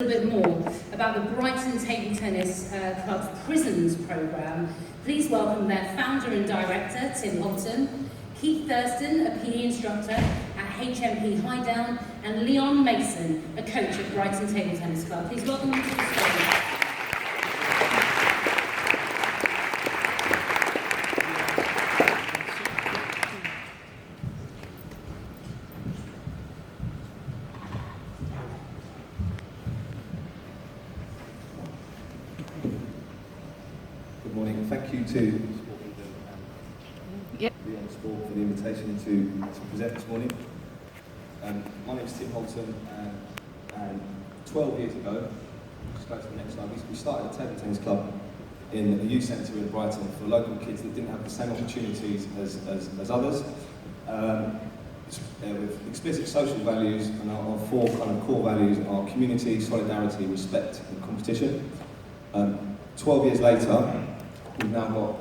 A little bit more about the Brighton Table Tennis Club's Prisons programme. Please welcome their founder and director, Tim Holtam, Keith Thurston, a PE instructor at HMP Highdown, and Leon Mason, a coach at Brighton Table Tennis Club. Please welcome them to the stage. Good morning. Thank you to Leon Sport for the invitation to present this morning. My name is Tim Holtam, and 12 years ago, just go to the next slide, we started a table tennis club in a youth centre in Brighton for local kids that didn't have the same opportunities as others. With explicit social values, and our four kind of core values are community, solidarity, respect and competition. 12 years later, we've now got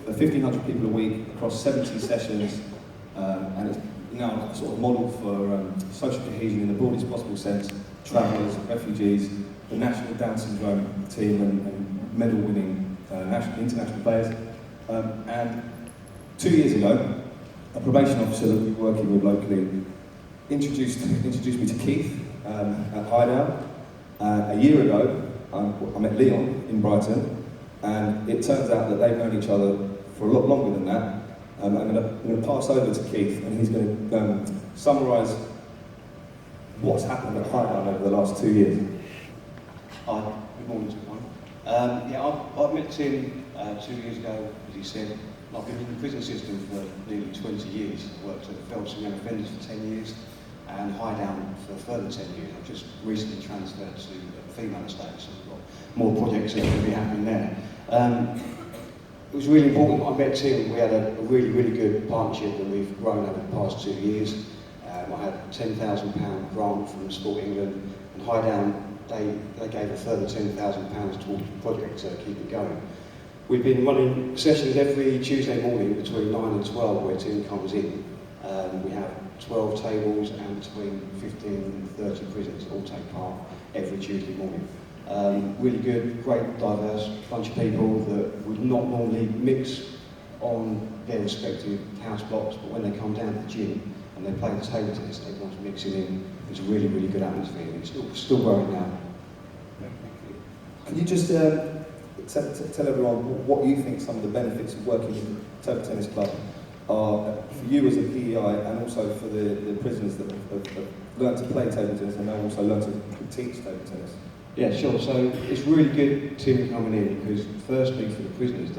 1,500 people a week across 70 sessions, and it's now a sort of model for social cohesion in the broadest possible sense, travellers, refugees, the national Down syndrome team and medal-winning international players. And 2 years ago, a probation officer that we were working with locally introduced me to Keith at Highdown. A year ago, I met Leon in Brighton, and it turns out that they've known each other for a lot longer than that. I'm going to pass over to Keith, and he's going to summarise what's happened at Highdown over the last 2 years. Hi, good morning to everyone. I met Tim 2 years ago, as he said. I've been in the prison system for nearly 20 years. I worked at Felton Young Offenders for 10 years, and Highdown for a further 10 years. I've just recently transferred to female estate, so we've got more projects that are going to be happening there. It was really important. I met Tim. We had a really good partnership, and we've grown over the past 2 years. I had a £10,000 grant from Sport England, and Highdown, they gave a further £10,000 towards the project to keep it going. We've been running sessions every Tuesday morning between 9 and 12 where Tim comes in. We have 12 tables and between 15 and 30 prisoners all take part every Tuesday morning. Really good, great, diverse bunch of people that would not normally mix on their respective house blocks, but when they come down to the gym and they play the table tennis, everyone's mixing in. It's a really good atmosphere, and it's still growing now. Can you just tell everyone what you think some of the benefits of working in the table tennis club are for you as a PEI, and also for the prisoners that have learned to play table tennis and now also learn to teach table tennis? Yeah, sure. So it's really good Tim coming in, because firstly for the prisoners,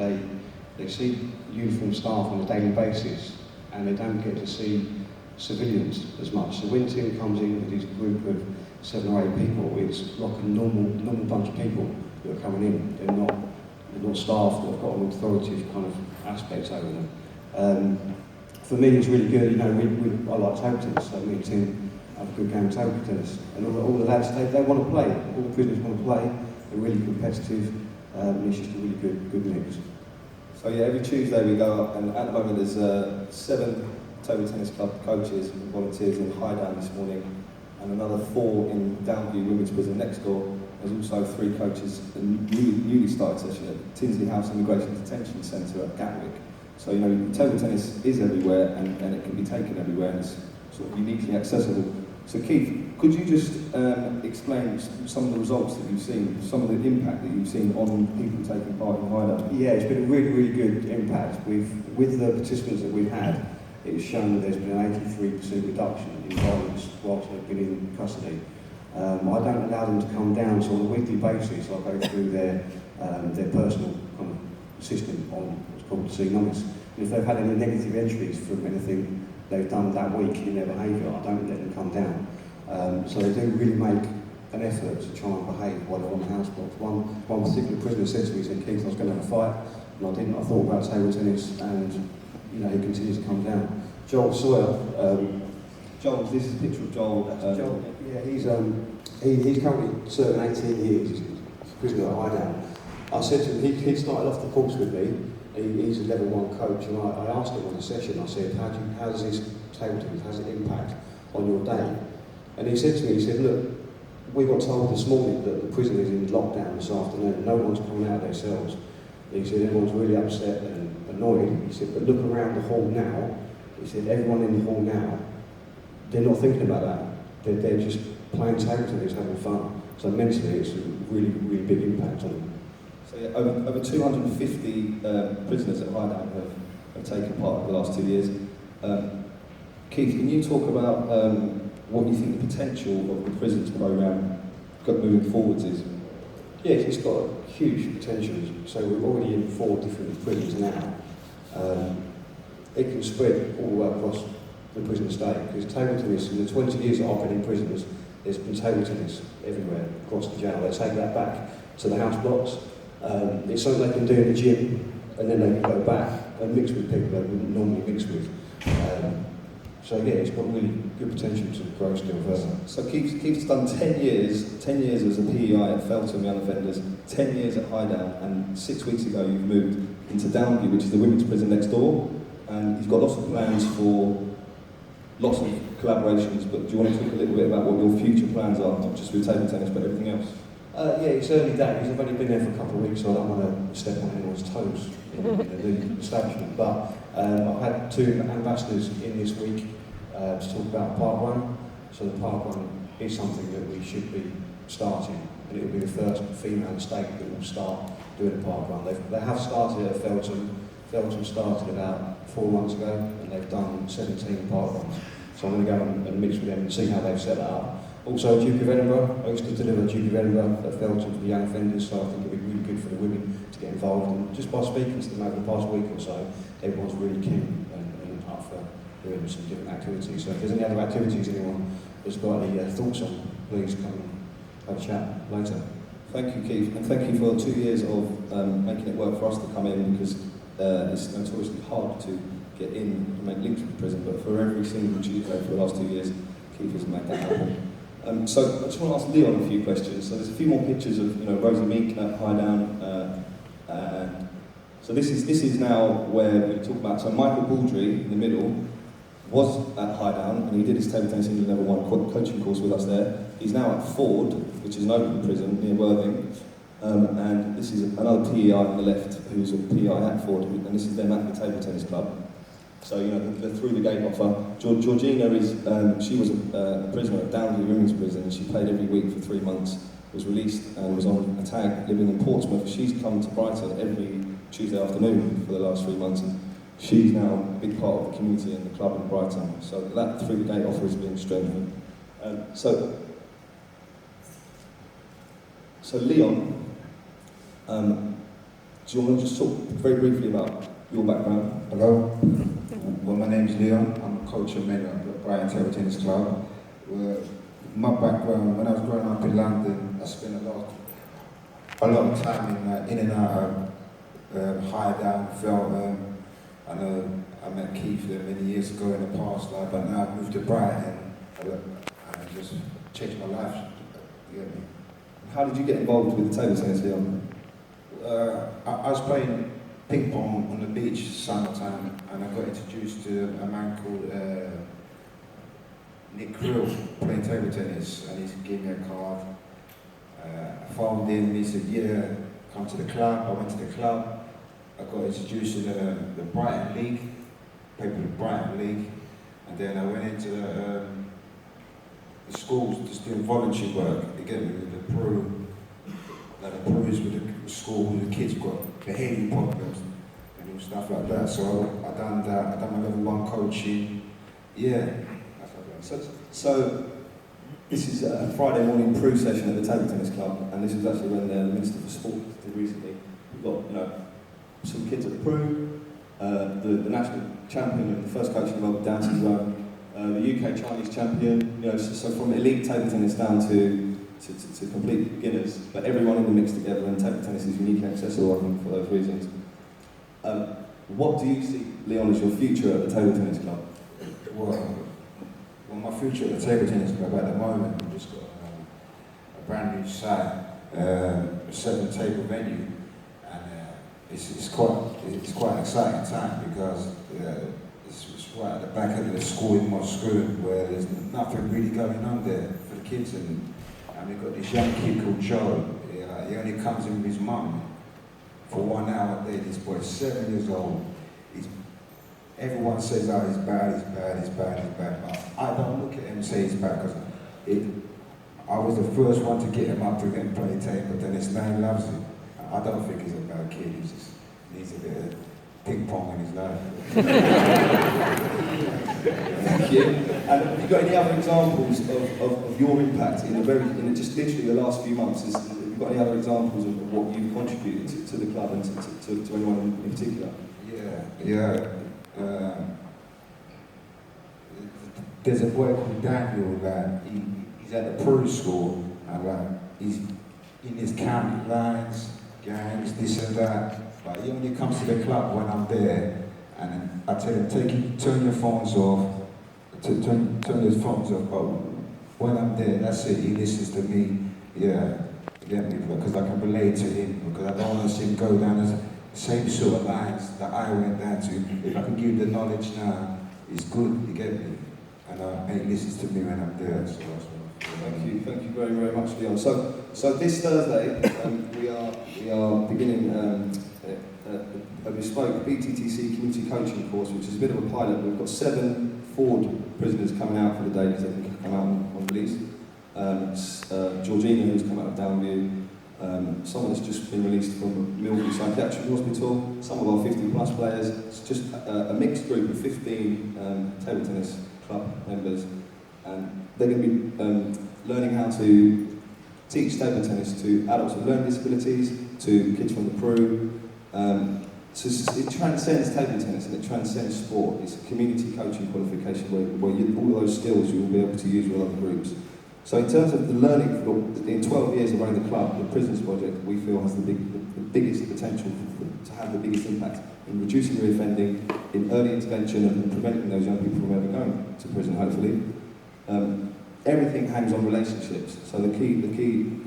they see uniformed staff on a daily basis, and they don't get to see civilians as much. So when Tim comes in with his group of 7 or 8 people, it's like a normal bunch of people that are coming in. They're not staff that have got an authoritative kind of aspects over them. For me, it's really good. You know, I like table tennis, so me and Tim have a good game of table tennis, and all the lads they want to play. All the prisoners want to play. They're really competitive. And it's just a really good mix. So yeah, every Tuesday we go up, and at the moment there's 7 table tennis club coaches and volunteers in Highdown this morning, and another 4 in Downview Women's Prison next door. There's also 3 coaches in newly started session at Tinsley House Immigration Detention Centre at Gatwick. So you know, table tennis is everywhere, and it can be taken everywhere, and it's sort of uniquely accessible. So Keith, could you just explain some of the results that you've seen, some of the impact that you've seen on people taking part in Highdown? Yeah, it's been a really good impact. With the participants that we've had, it's shown that there's been an 83% reduction in violence whilst they've been in custody. I don't allow them to come down, so on a weekly basis I go through their personal kind of system on what's called C-Notice. And if they've had any negative entries from anything they've done that week in their behaviour, I don't let them come down. So they do really make an effort to try and behave while they're on the house blocks. One particular prisoner said to me, he said, Keith, I was going to have a fight, and I didn't. I thought about table tennis, and you know, he continues to come down. Joel Sawyer. Joel, this is a picture of Joel. Joel, yeah, he's currently serving 18 years. He's a prisoner at Highdown. I said to him, he started off the course with me. He's a level 1 coach, and I asked him on the session, I said, how does this table tennis, how does it impact on your day? And he said to me, he said, look, we got told this morning that the prison is in lockdown this afternoon. No one's coming out of their cells. He said everyone's really upset and annoyed. He said, but look around the hall now. He said everyone in the hall now, they're not thinking about that. They're just playing table tennis, having fun. So mentally, it's a really, really big impact on them. So yeah, over 250 prisoners at Hideout have taken part in the last 2 years. Keith, can you talk about what you think the potential of the prisons programme moving forwards is? Yes, it's got huge potential. So we're already in 4 different prisons now. It can spread all the way across the prison estate, because table tennis, in the 20 years that I've been in prisons, there's been table tennis everywhere across the jail. They take that back to the house blocks. It's something they can do in the gym, and then they can go back and mix with people they wouldn't normally mix with. So yeah, it's got really good potential to grow still further. So Keith's done 10 years as a PEI at Feltham Young Offenders, 10 years at Hideout, and 6 weeks ago you've moved into Downview, which is the women's prison next door, and you've got lots of plans for lots of collaborations, but do you want to talk a little bit about what your future plans are, not just with table tennis, but everything else? Yeah, it's early days. I've only been there for a couple of weeks, so I don't want to step on anyone's toes in the new establishment. But I've had 2 ambassadors in this week to talk about Park Run. So the Park Run is something that we should be starting, and it will be the first female estate that will start doing a Park Run. They have started at Feltham. Feltham started about 4 months ago, and they've done 17 Park Runs. So I'm going to go and mix with them and see how they've set that up. Also, Duke of Edinburgh. I used to deliver Duke of Edinburgh at Feltham for the young offenders, so I think it'd be really good for the women to get involved. And just by speaking to them over the past week or so, everyone's really keen and up for doing some different activities. So if there's any other activities anyone has got any thoughts on, please come and have a chat later. Thank you, Keith, and thank you for 2 years of making it work for us to come in, because it's notoriously hard to get in and make links with the prison, but for every single Tuesday for the last 2 years, Keith has made that happen. So I just want to ask Leon a few questions. So there's a few more pictures of Rosie Meek at Hidedown. So this is now where we talk about. So Michael Baldry in the middle was at Hidedown, and he did his table tennis England level 1 coaching course with us there. He's now at Ford, which is an open prison near Worthing. And this is another PEI on the left, who's a PEI at Ford, and this is them at the table tennis club. So, the through the gate offer. Georgina she was a prisoner at Downview Women's Prison, and she played every week for 3 months, was released and was on a tag living in Portsmouth. She's come to Brighton every Tuesday afternoon for the last 3 months, and she's now a big part of the community and the club in Brighton. So that through the gate offer is being strengthened. So Leon, do you want to just talk very briefly about your background? Hello. Well, my name is Leon. I'm a coach and member of the Brighton Table Tennis Club. My background, when I was growing up in London, I spent a lot of time in and out of Hidedown, Feltham. I know I met Keith there many years ago in the past life, but now I've moved to Brighton and I just changed my life. You get me? How did you get involved with the table tennis, Leon? I was playing ping pong on the beach summertime, and I got introduced to a man called Nick Krill playing table tennis, and he gave me a card. I phoned him, he said, yeah, come to the club. I went to the club. I got introduced to the Brighton League, played for the Brighton League, and then I went into the schools just doing voluntary work, again with the pro. Like the pros with the school, with the kids got behavioural problems and stuff like that. So I done that. I done my level 1 coaching. Yeah. So this is a Friday morning pro session at the table tennis club, and this is actually when the Minister for Sport did recently. We've got some kids at the pro, the national champion of the first coaching level Down syndrome, the UK Chinese champion. So from elite table tennis down to complete beginners, but everyone in the mix together, and table tennis is uniquely accessible, I think, for those reasons. What do you see, Leon, as your future at the table tennis club? Well, my future at the table tennis club at the moment, we've just got a brand new site, a 7-table venue, and it's quite an exciting time because it's right at the back end of the school in my school where there's nothing really going on there for the kids, and And we've got this young kid called Joe. He only comes in with his mum for 1 hour a day. This boy's 7 years old. Everyone says, oh, he's bad, he's bad, he's bad, he's bad. But I don't look at him and say he's bad, because I was the first one to get him up to get play table tennis. Now he loves it. I don't think he's a bad kid. He just needs a bit of ping pong in his life. Thank you. And have you got any other examples of your impact in just literally the last few months? Have you got any other examples of what you've contributed to the club and to anyone in particular? Yeah. There's a boy called Daniel that he's at the pro school, and he's in his county lines, gangs, this and that. But he only comes to the club when I'm there, and I tell him, turn your phones off, turn his phones off. But when I'm there, that's it. He listens to me. Yeah, you get me, because I can relate to him, because I don't want to see him go down the same sort of lines that I went down to. If I can give the knowledge now, it's good. You get me, and he listens to me when I'm there. So that's what. Thank you very, very much, Leon. So this Thursday we are beginning a bespoke BTTC community coaching course, which is a bit of a pilot. We've got 7 Ford prisoners coming out for the day, because they can come out on release. Georgina, who's come out of Downview, someone that's just been released from Millview Psychiatric Hospital, some of our 50+ players. It's just a mixed group of 15 table tennis club members. They're going to be learning how to teach table tennis to adults with learning disabilities, to kids from the Peru. So it transcends table tennis and it transcends sport. It's a community coaching qualification where all those skills you will be able to use with other groups. So in terms of the learning, in 12 years of running the club, the Prisons Project, we feel has the biggest potential to have the biggest impact in reducing reoffending, in early intervention and preventing those young people from ever going to prison, hopefully. Everything hangs on relationships. So the key,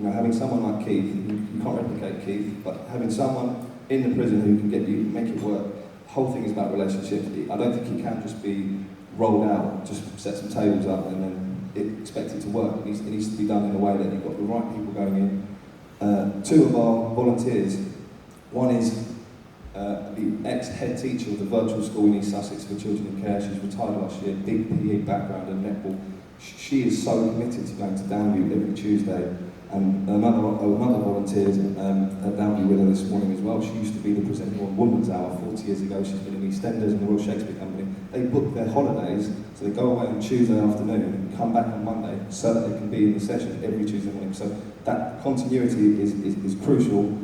having someone like Keith, you can't replicate Keith, but having someone in the prison who can make it work. The whole thing is about relationships. I don't think it can just be rolled out, just set some tables up and then expect it to work. It needs to be done in a way that you've got the right people going in. 2 of our volunteers, one is the ex-head teacher of the virtual school in East Sussex for children in care. She's retired last year, big PE background and netball. She is so committed to going to Downview every Tuesday, and another volunteer at Downview with her this morning as well. She used to be the presenter on Woman's Hour 40 years ago. She's been in EastEnders and the Royal Shakespeare Company. They book their holidays, so they go away on Tuesday afternoon and come back on Monday, so that they can be in the session every Tuesday morning. So that continuity is crucial.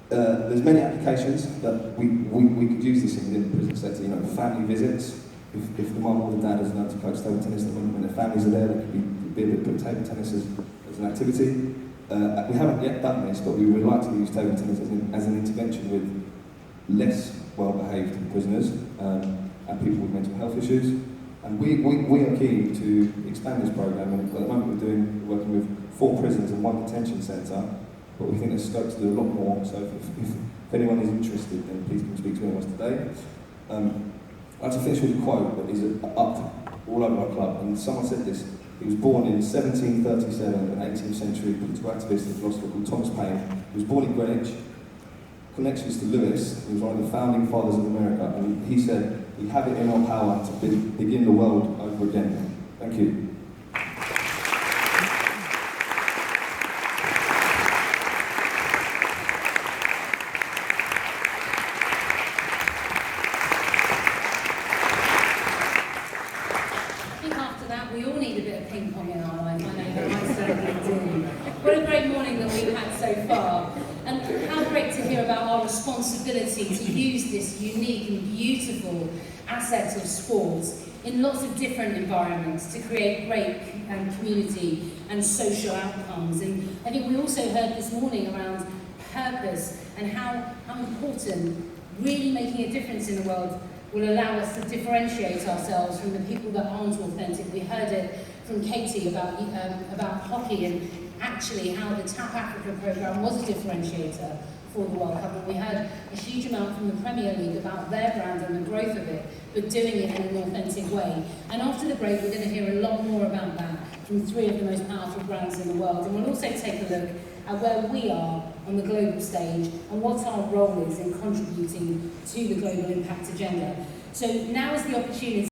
There's many applications that we could use this in the prison sector. Family visits. If the mum or the dad doesn't know to coach table tennis, when their families are there, they could be a bit of table tennis as an activity. We haven't yet done this, but we would like to use table tennis as an intervention with less well-behaved prisoners and people with mental health issues. And we are keen to expand this programme. And at the moment we're working with 4 prisons and 1 detention centre, but we think there's scope to do a lot more. So if anyone is interested, then please come speak to any of us today. I'd like to finish with a quote that is up all over our club, and someone said this. He was born in 1737, an 18th century political activist and philosopher called Thomas Paine. He was born in Greenwich, connections to Lewis. He was one of the founding fathers of America, and he said, "We have it in our power to begin the world over again." Thank you. We all need a bit of ping pong in our life. I know that I certainly do. What a great morning that we've had so far. And how great to hear about our responsibility to use this unique and beautiful asset of sport in lots of different environments to create great community and social outcomes. And I think we also heard this morning around purpose and how important really making a difference in the world will allow us to differentiate ourselves from the people that aren't authentic. We heard it from Katie about hockey and actually how the Tap Africa programme was a differentiator for the World Cup. And we heard a huge amount from the Premier League about their brand and the growth of it, but doing it in an authentic way. And after the break, we're going to hear a lot more about that. from 3 of the most powerful brands in the world. And we'll also take a look at where we are on the global stage and what our role is in contributing to the global impact agenda. So now is the opportunity